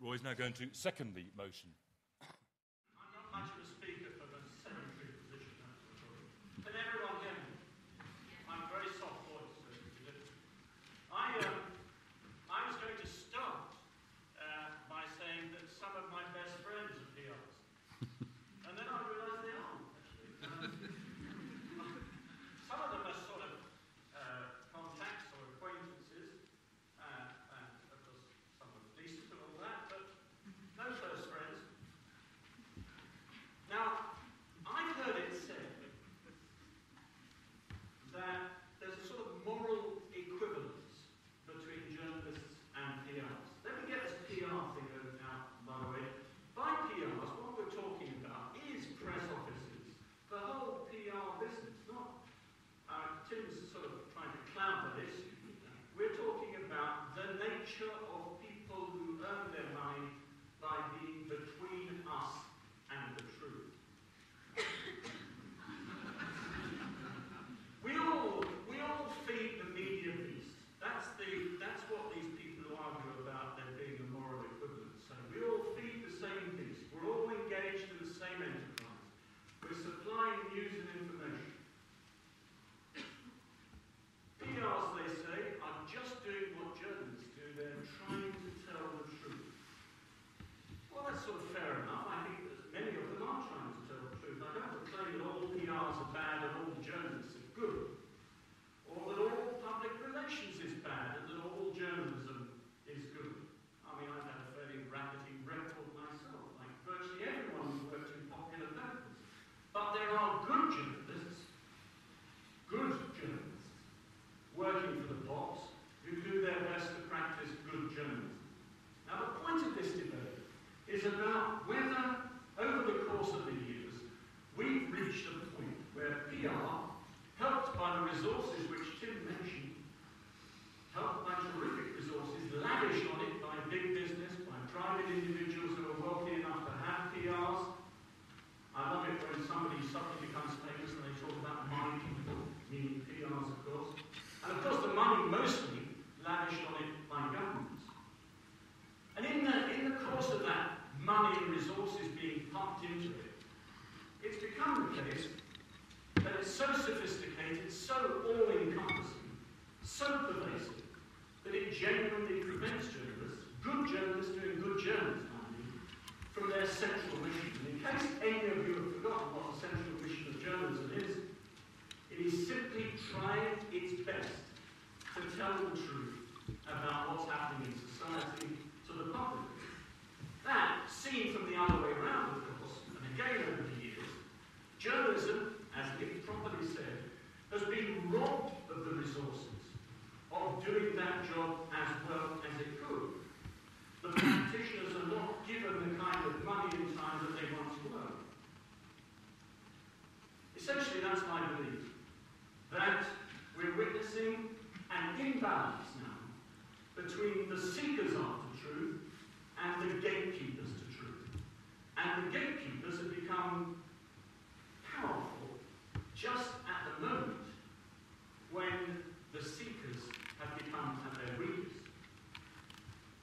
Roy is now going to second the motion. I'm not much of a speaker for the secretary position. Can everyone hear me? I'm very soft voice. I was going to start by saying that some of my best friends are PRs. And then I realised they aren't, actually. Some of them are sort of contacts or acquaintances, and of course some are decent and all that, but no close friends. Now, I've heard it said that there's a sort of moral equivalence between journalists and PRs. Let me get this PR thing out, by the way. By PRs, what we're talking about is press offices, the whole PR business, not Tim's sort of trying to cloud that issue. We're talking about the nature of people who earn their money by being between us and the truth. We all feed the media beast. That's what these people who argue about there being a moral equivalence say. We all feed the same beast. We're all engaged in the same enterprise. We're supplying news and information. PRs, they say, are just doing what journalists do. They're trying to tell the truth. Well, that's sort of fair enough. I think that many of them are trying to tell the truth. I don't claim that all PRs are bad and all journalists are good, or that all public relations is bad and that all journalism is good. I mean, I've had a fairly racketing record myself, like virtually everyone who's worked in popular papers. But there are good journalists, working for the pops, who do their best to practice good journalism. Now, the point of this debate is about whether, over the course of the years, we've reached a point where PR, helped by the resources which Tim mentioned, helped by terrific resources, lavished on it by big business, by private individuals who are wealthy enough to have PRs. I love it when somebody suddenly becomes famous and they talk about money people, meaning PRs, of course. And of course, the money mostly lavished on it by governments. And in the course of that money and resources being pumped into it, it's become the case that it's so sophisticated, so all-encompassing, so pervasive, that it genuinely prevents journalists, good journalists doing good journalism, from their central mission. And in case any of you have forgotten what the central mission of journalism is, it is simply trying its best to tell the truth about what's happening in society to the public. That, seen from the other way around, of course, and again over the years, journalism, as Nick properly said, has been robbed of the resources of doing that job as well as it could. The practitioners are not given the kind of money and time that they want to earn. Essentially, that's my belief, that we're witnessing an imbalance now between the seekers after truth and the gatekeepers to truth. And the gatekeepers have become powerful just at the moment when the seekers have become at their weakest.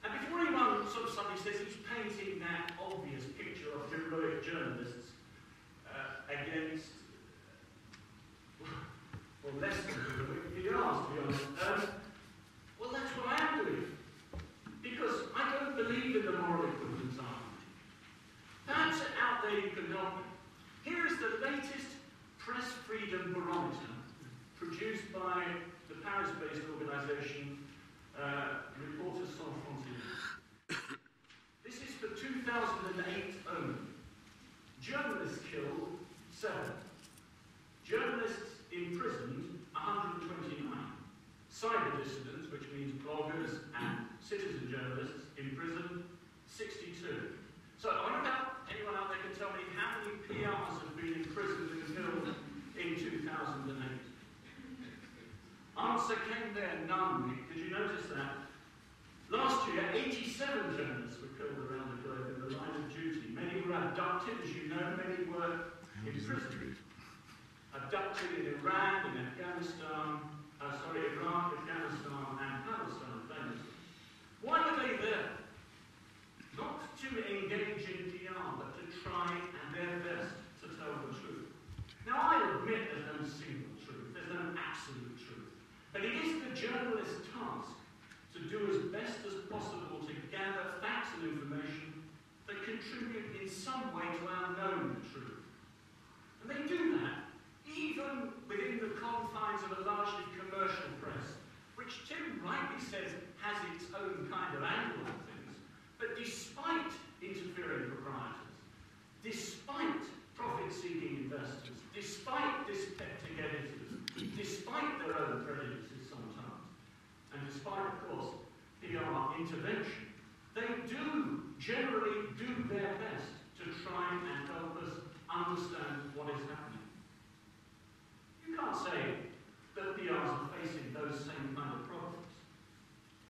And before anyone sort of suddenly says he's painting that obvious picture of heroic journalists against, or less than heroic PRs, to be honest, well, that's what I am doing. Because I don't believe in the moral equivalence argument. Perhaps out there you can help me. Here is the latest press freedom barometer produced by the Paris-based organisation Reporters Sans Frontières. This is for 2008 only. Journalists killed 7. Journalists imprisoned 129. Cyber dissidents, which means bloggers and citizen journalists, imprisoned 62. So I wonder if anyone out there can tell me how many PRs have been imprisoned and killed in 2008. Answer came there, none. Did you notice that? Last year, 87 journalists were killed around the globe in the line of duty. Many were abducted, as you know, many were imprisoned. Abducted in Iran, in Afghanistan, Iraq, Afghanistan, and Palestine, famously. Why were they there? Not engage in PR, but to try and their best to tell the truth. Now, I admit there's no single truth, there's no absolute truth, but it is the journalist's task to do as best as possible to gather facts and information that contribute in some way to our knowing the truth. And they do that even within the confines of a largely commercial press, which Tim rightly says has its own kind of angle on things, but despite interfering proprietors, despite profit-seeking investors, despite dyspeptic editors, despite their own prejudices sometimes, and despite, of course, PR intervention, they generally do their best to try and help us understand what is happening.